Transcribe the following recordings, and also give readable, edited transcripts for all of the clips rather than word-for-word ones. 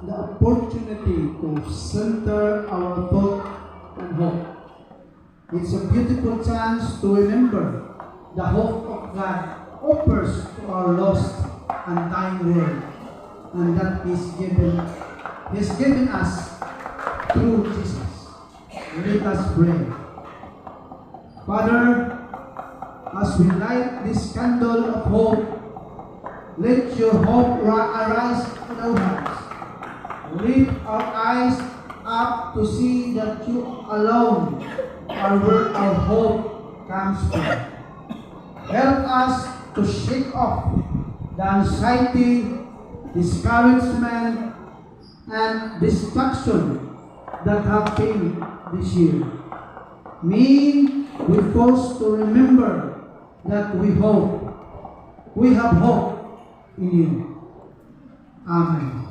the opportunity to center our thought and hope. It's a beautiful chance to remember the hope of God offers to our lost and dying world, and that He's given us through Jesus. Let us pray. Father, as we light this candle of hope, let your hope arise in our hearts. Lift our eyes up to see that you alone are where our hope comes from. Help us to shake off the anxiety, discouragement, and distraction that have been this year. May we force to remember that we have hope in you. Amen.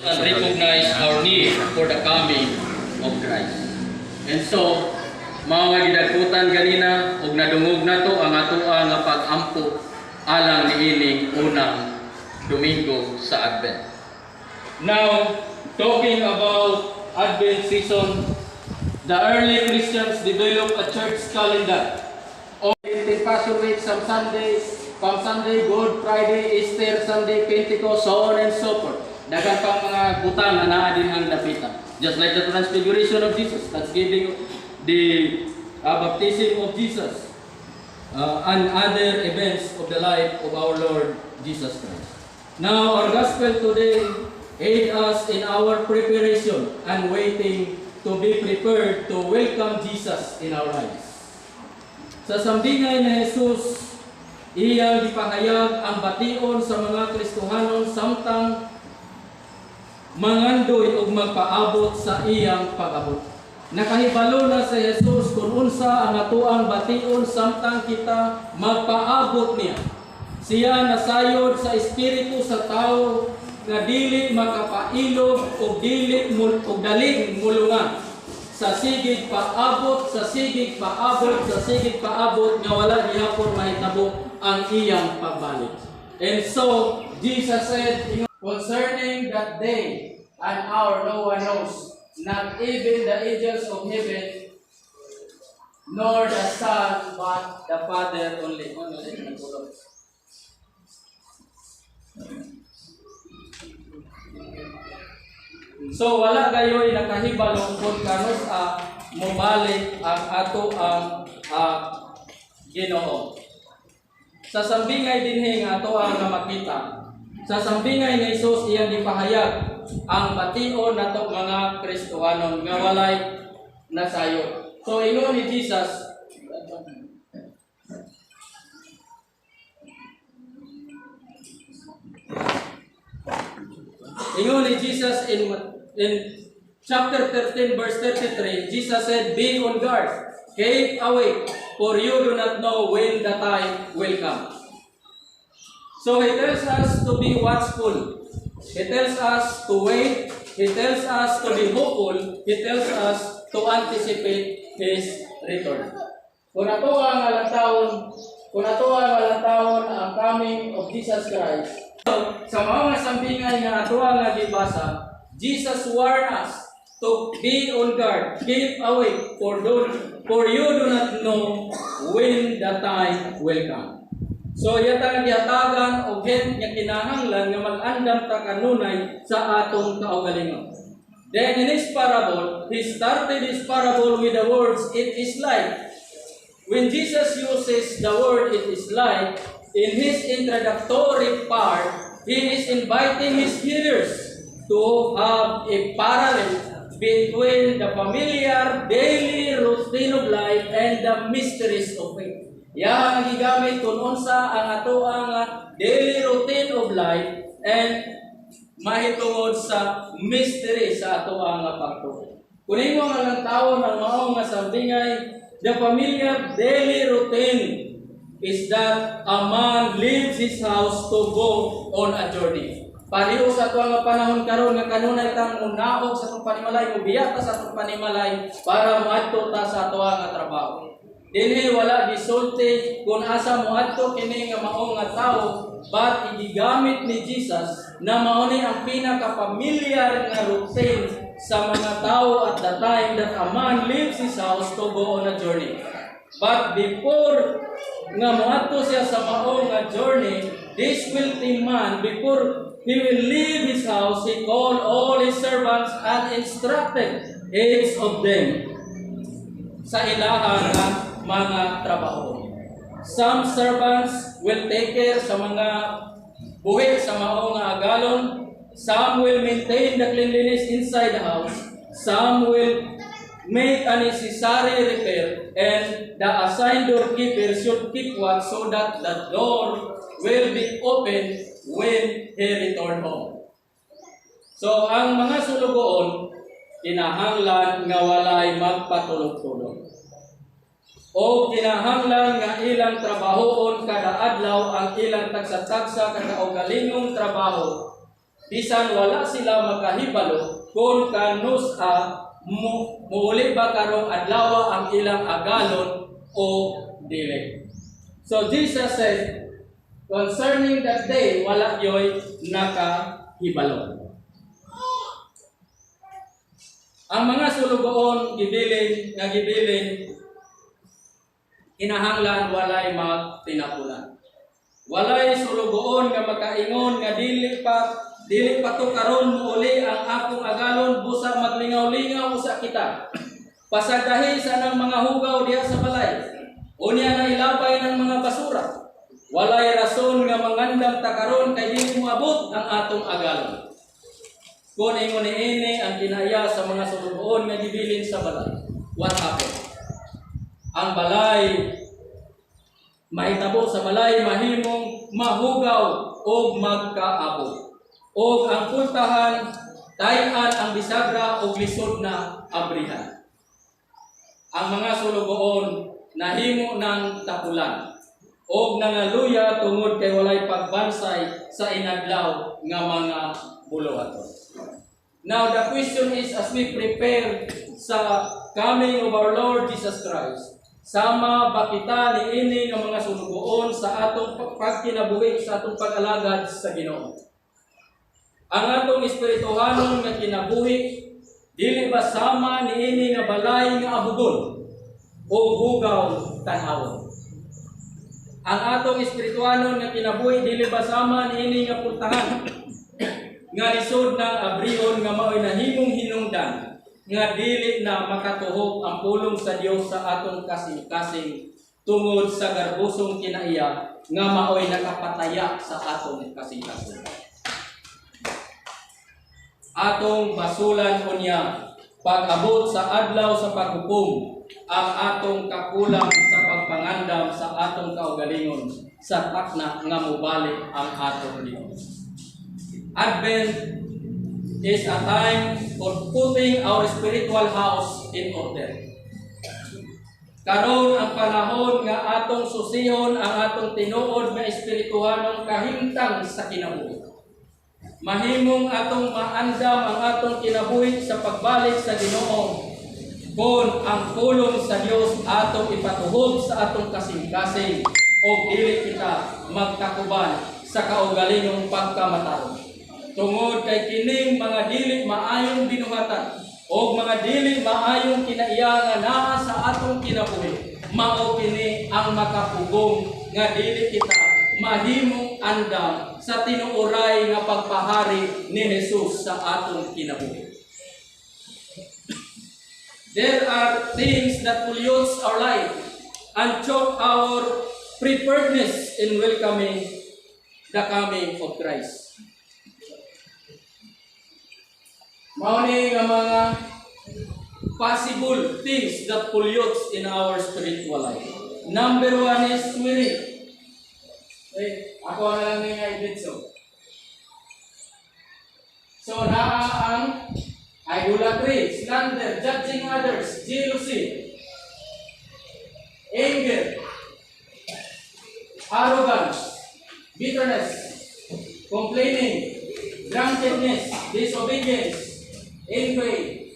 And recognize our need for the coming of Christ. And so, mga gidakutan ganina ug nadungog nato ang atoa nga pag-ampo alang niining unang Domingo sa Advent. Now, talking about Advent season, the early Christians developed a church calendar. Oriented Passion Week, some Sundays, Palm Sunday, Good Friday, Easter Sunday, Pentecost, so on and so forth. Dagan pang mga butang na naa din ang dapitan. Just like the Transfiguration of Jesus, that's giving the baptism of Jesus, and other events of the life of our Lord Jesus Christ. Now, our gospel today aid us in our preparation and waiting to be prepared to welcome Jesus in our lives. Sa sambingay ni Jesus, iyang gipahayag ang bation sa mga Kristohanon samtang mangandoy ug magpaabot sa iyang pag-abot. Nakahibalo na si Jesus kung unsa ang atuang bation samtang kita magpaabot niya. Siya nasayod sa espiritu sa tao nga dili makapailog ug dili ug dali mulungan sa sigig paabot, sa sigig paabot, sa sigig paabot nga wala gihapon mahitabo ang iyang pagbalik. And so Jesus said concerning that day and hour no one knows, not even the angels of heaven, nor the Son, but the Father only. So wala gayoy nakahibalo kung kanus mobalik ang ato ang Ginoo. Sa sambingay dinhi nga ato ang makita. Sa sambingay ni Jesus iyang gipahayag ang bation nato mga Kristohanon nga walay nasayo. So ingon ni Jesus in chapter 13 verse 33, Jesus said, "Be on guard, keep awake, for you do not know when the time will come." So He tells us to be watchful. He tells us to wait. He tells us to be hopeful. He tells us to anticipate His return. Kung ato ang alantawon ang coming of Jesus Christ, sa mga sambingay nga ato ang nagibasa, Jesus warned us to be on guard, keep awake, for you do not know when the time will come. So yata gihatagan og hen nga kinahanglan nga mag-andam ta kanunay sa atong kaugalingon. Then in his parable, he started his parable with the words, "It is light." When Jesus uses the word "it is light" in his introductory part, he is inviting his hearers to have a parallel between the familiar daily routine of life and the mysteries of faith. Yang gigamit kung unsa ang ato ang daily routine of life and mahitungod sa mystery sa ato ang pagtuo. Kung imo nga lang tawo ang mao nga sambingay, the familiar daily routine is that a man leaves his house to go on a journey. Pariho sa ato nga panahon karon nga kanunay tang munaog sa atong panimalay, mubiyata sa atong panimalay para moadto ta sa ato nga trabaho. Dinhi wala gisulti kung asa moadto kini nga mao nga tawo, but igigamit ni Jesus na mao ni ang pinaka-familiar nga routine sa mga tawo at the time that a man leaves his house to go on a journey. But before nga moadto siya sa mao nga journey, this wealthy man, before he will leave his house, he called all his servants and instructed each of them sa ilaha nga mga trabaho. Some servants will take care sa mga buhit sa mao nga agalon. Some will maintain the cleanliness inside the house. Some will make a necessary repair, and the assigned doorkeeper should keep watch so that the door will be open when he return home. So ang mga sulugoon kinahanglan nga walay magpatulog-tulog. O kinahanglan nga ilang trabahoon kada adlaw ang ilang tagsa-tagsa kada kaugalingong trabaho, bisan wala sila makahibalo kung kanus muuli ba karong adlaw ang ilang agalon o dili. So Jesus said, concerning that day, wala yoy nakahibalo. Ang mga sulugoon gibilin kinahanglan walay magtinapulan. Walay sulugoon nga makaingon nga dili pa to karon muuli ang akong agalon busa maglingaw-lingaw usa kita. Pasagdahi sa nang mga hugaw diha sa balay. Unya na ilabay ng mga basura. Walay rason nga mangandam ta karon kay dili moabot ang atong agalon. Kung ingon niini ang kinaya sa mga sulugoon nga gibilin sa balay. What happened? Ang balay, mahitabo sa balay, mahimong mahugaw o magkaabot. O ang pultahan, tayan ang bisagra o lisod na abrihan. Ang mga sulugoon, nahimo ng tapulan. O nangaluya tungod kay walay pagbansay sa inadlaw nga mga buluhaton. Now the question is, as we prepare sa coming of our Lord Jesus Christ, sama ba kita niini nga mga sulugoon sa atong pagkinabuhi, sa atong pag-alagad sa Ginoo? Ang atong espirituhanon nga kinabuhi, dili ba sama niini nga balay nga abugon? o hugaw tanawon. Ang atong espirituanon nga kinabuhi dili basama niini nga pultahan nga lisod ng abrihon nga mao'y nahimong hinungdan nga dili na makatuhog ang pulong sa Dios sa atong kasing-kasing tungod sa garbusong kinaiya nga mao'y nakapataya sa atong kasing-kasing. Atong basulan unya pag-abot sa adlaw sa paghukom ang atong kakulang sa pagpangandam sa atong kaugalingon sa takna nga mobalik ang atong Dios. Advent is a time for putting our spiritual house in order. Karon ang panahon nga atong susihon ang atong tinuod nga espirituhanong kahimtang sa kinabuhi. Mahimong atong maandam ang atong kinabuhi sa pagbalik sa Ginoo kung ang pulong sa Dios atong ipatuhog sa atong kasing-kasing o dili kita magkakuban sa kaugalingong pagkamataron. Tungod kay kining mga dili maayong binuhatan o mga dili maayong kinaiya nga naa sa atong kinabuhi, mao kini ang makapugong nga dili kita mahimong andam sa tinuoray nga pagpahari ni Jesus sa atong kinabuhi. There are things that pollute our life and choke our preparedness in welcoming the coming of Christ. Mao ni nga mga possible things that pollutes in our spiritual life. Number one is swearing. Ako na lang nga i-dito. So, naa ang idolatry, slander, judging others, jealousy, anger, arrogance, bitterness, complaining, drunkenness, disobedience, envy,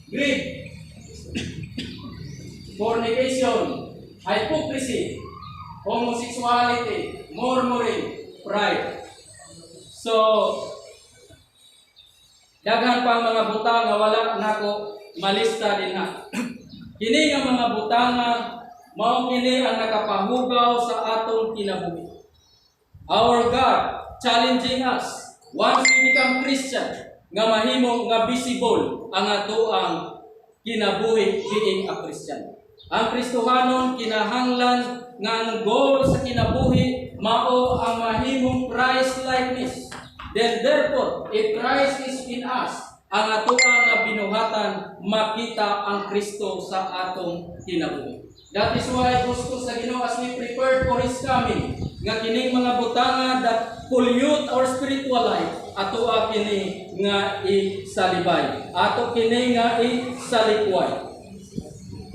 greed, fornication, hypocrisy, homosexuality, murmuring, pride. So, daghan pang mga butang nga wala nako malista din na. Kini nga mga butang mao kini ang nakapahugaw sa atong kinabuhi. Our God challenging us once we become Christian nga mahimong nga visible ang atoang kinabuhi being a Christian. Ang Kristohanon kinahanglan nga ang goal sa kinabuhi mao ang mahimong Christ likeness. Then therefore, if Christ is in us, ang atoang nga binuhatan, makita ang Kristo sa atong kinabuhi. That is why gusto sa Ginoo as we prepare for His coming, nga kining mga butanga that pollute our spiritual life, atoa kini nga isalibay, ato kini nga isalikway.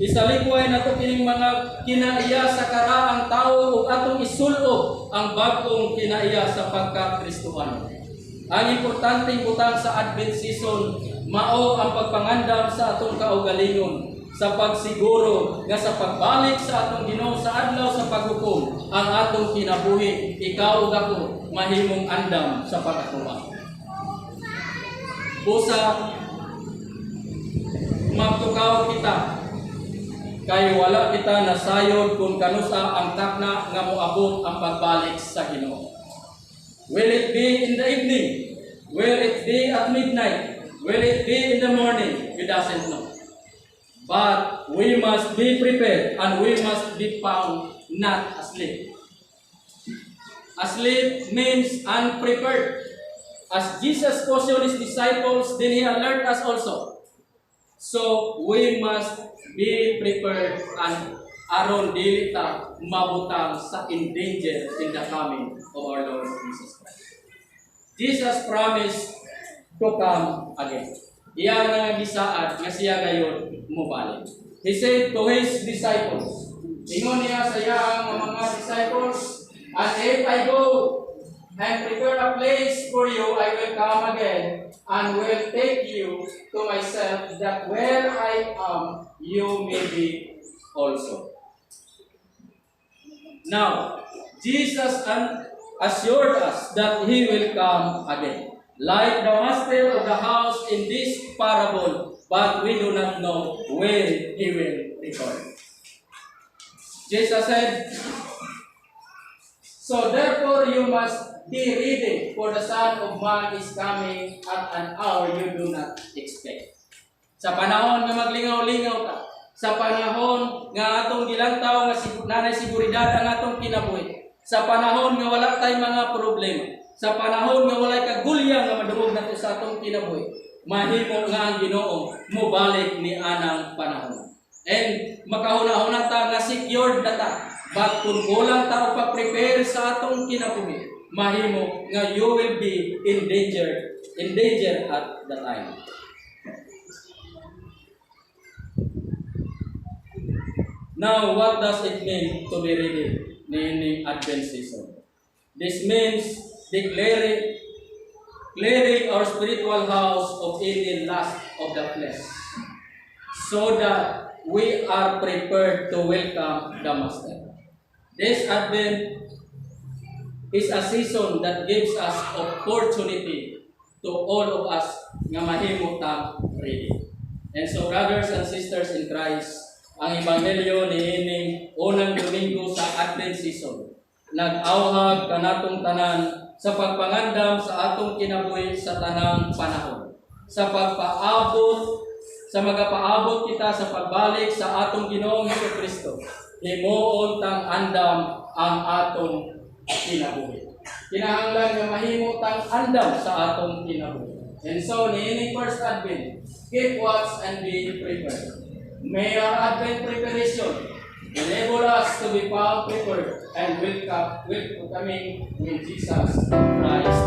Isalikway na to kining mga kinaiya sa karaang tao ug atong isulo ang bagong kinaiya sa pagka-Kristohan. Ang importanteng butang sa Advent season mao ang pagpangandam sa atong kaugalingon sa pagsiguro nga sa pagbalik sa atong Ginoo sa adlaw sa paghukom ang atong kinabuhi ikaw ug ako mahimong andam sa pagkatuwa. Usa magtukaw kita kay wala kita nasayod kung kanusa ang takna nga moabot ang pagbalik sa Ginoo. Will it be in the evening? Will it be at midnight? Will it be in the morning? We doesn't know. But we must be prepared and we must be found not asleep. Asleep means unprepared. As Jesus cautioned His disciples, then He alert us also. So we must be prepared and aron dili ta mabutang sa danger in the coming of our Lord Jesus Christ. Jesus promised to come again. Iya nga gisaad nga siya gayon mobalik. He said to His disciples, ingon niya sa iyang mga disciples, and if I go and prepare a place for you, I will come again and will take you to myself, that where I am, you may be also. Now, Jesus assured us that He will come again, like the master of the house in this parable, but we do not know when He will return. Jesus said, "So therefore you must be ready, for the Son of Man is coming at an hour you do not expect." Sa panahon nga maglingaw-lingaw ka, sa panahon nga atong gilantaw nga nanay seguridad ang atong kinabuhi, sa panahon nga wala tay mga problema, sa panahon nga walay kagulya nga madungog nato sa atong kinabuhi, mahimo nga ang Ginoo mobalik ni anang panahon. And makahuna-huna ta nga secured na ta. But kung kulang ta og pag-prepare sa atong kinabuhi, mahimo nga you will be in danger at the time. Now, what does it mean to be ready in Advent season? This means declaring our spiritual house of any lust of the flesh, so that we are prepared to welcome the Master. This Advent is a season that gives us opportunity to all of us nga mahimo ta ready. And so, brothers and sisters in Christ, ang Ebanghelyo niining unang Domingo sa Advent season nag-awhag kanatong tanan sa pagpangandam sa atong kinabuhi sa tanang panahon, sa pagpaabot, sa magapaabot kita sa pagbalik sa atong Ginoong Jesucristo. Himuon tang andam ang atong kinabuhi. Kinahanglan nga mahimo tang andam sa atong kinabuhi. And so, niining first Advent, keep watch and be prepared. May our Advent preparation enable us to be found prepared and welcoming when Jesus Christ